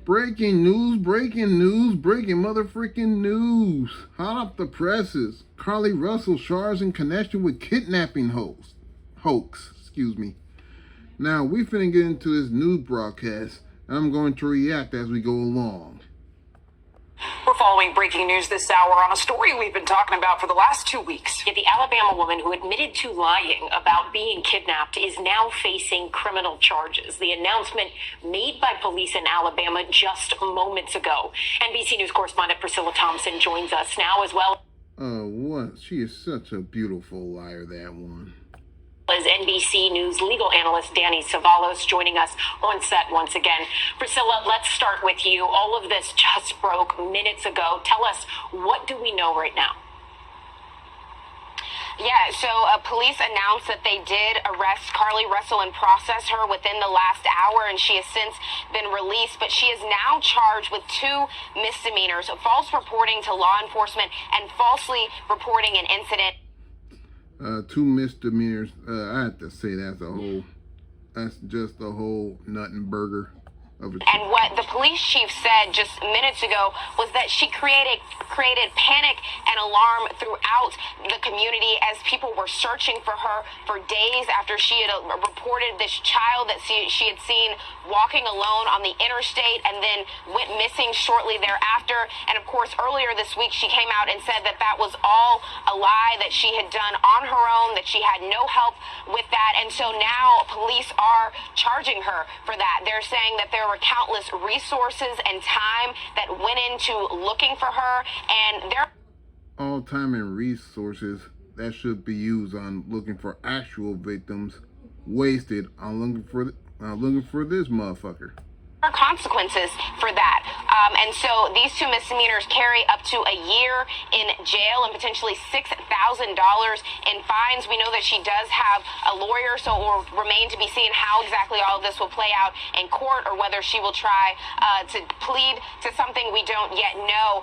Breaking news, breaking news, breaking motherfucking news. Hot off the presses. Carlee Russell charged in connection with kidnapping hoax. Excuse me. Now, we finna get into this news broadcast, and I'm going to react as we go along. We're following breaking news this hour on a story we've been talking about for the last 2 weeks. The Alabama woman who admitted to lying about being kidnapped is now facing criminal charges. The announcement made by police in Alabama just moments ago. NBC News correspondent Priscilla Thompson joins us now as well. What? She is such a beautiful liar, that one. As NBC News legal analyst Danny Savalos joining us on set once again. Priscilla, let's start with you. All of this just broke minutes ago. Tell us, what do we know right now? Yeah, so police announced that they did arrest Carlee Russell and process her within the last hour, and she has since been released. But she is now charged with 2 misdemeanors: false reporting to law enforcement and falsely reporting an incident. 2 misdemeanors. I have to say that's just a whole nut and burger of a chick. And what the police chief said just minutes ago was that she created panic and alarm throughout the community as people were searching for her for days after she had reported this child that she had seen walking alone on the interstate and then went missing shortly thereafter. And of course, earlier this week, she came out and said that that was all a lie, that she had done on her own, that she had no help with that. And so now police are charging her for that. They're saying that there were countless resources and time that went into looking for her, and all time and resources that should be used on looking for actual victims wasted on looking for this motherfucker. consequences for that. And so these 2 misdemeanors carry up to a year in jail and potentially $6,000 in fines. We know that she does have a lawyer, so it will remain to be seen how exactly all of this will play out in court, or whether she will try to plead to something we don't yet know.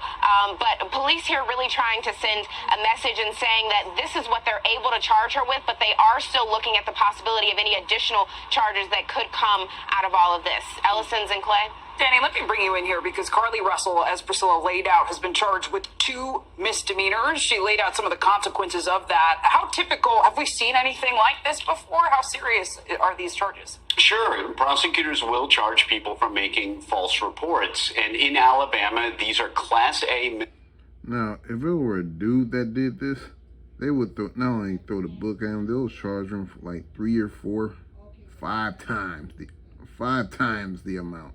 But police here really trying to send a message and saying that this is what they're able to charge her with, but they are still looking at the possibility of any additional charges that could come out of all of this. Ellison's and Clay. Danny, let me bring you in here because Carlee Russell, as Priscilla laid out, has been charged with 2 misdemeanors. She laid out some of the consequences of that. How typical, have we seen anything like this before? How serious are these charges? Sure. Prosecutors will charge people for making false reports. And in Alabama, these are Class A. Now, if it were a dude that did this, they would not only throw the book at him, they'll charge him for like 3 or 4, 5 times the amount.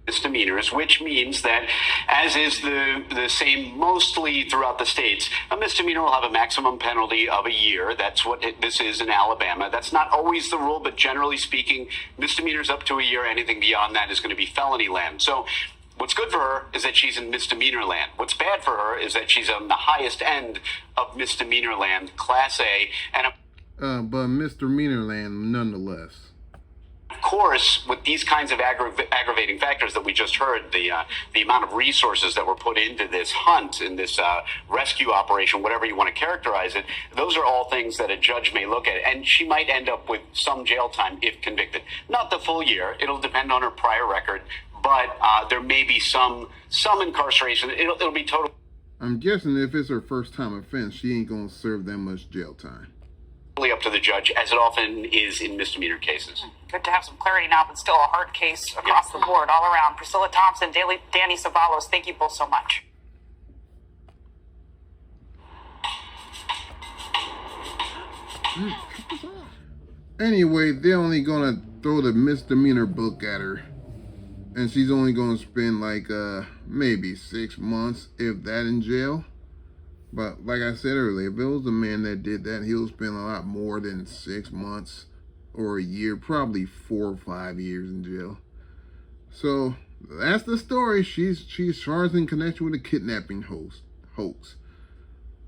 Misdemeanors, which means that, as is the same mostly throughout the states, a misdemeanor will have a maximum penalty of a year. That's what this is in Alabama. That's not always the rule, but generally speaking, misdemeanors up to a year. Anything beyond that is going to be felony land. So what's good for her is that she's in misdemeanor land. What's bad for her is that she's on the highest end of misdemeanor land, Class A, and but misdemeanor land nonetheless. Of course, with these kinds of aggravating factors that we just heard, the amount of resources that were put into this hunt, in this rescue operation, whatever you want to characterize it, those are all things that a judge may look at. And she might end up with some jail time if convicted. Not the full year. It'll depend on her prior record. But there may be some incarceration. It'll be total. I'm guessing if it's her first time offense, she ain't going to serve that much jail time. Up to the judge, as it often is in misdemeanor cases. Good to have some clarity now, but still a hard case across the board, all around. Priscilla Thompson, Danny Savalos, thank you both so much. Anyway, they're only going to throw the misdemeanor book at her. And she's only going to spend like maybe 6 months, if that, in jail. But like I said earlier, if it was the man that did that, he'll spend a lot more than 6 months or a year, probably 4 or 5 years in jail. So that's the story. She's charged in connection with a kidnapping hoax.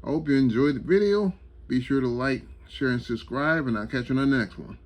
I hope you enjoyed the video. Be sure to like, share, and subscribe, and I'll catch you on the next one.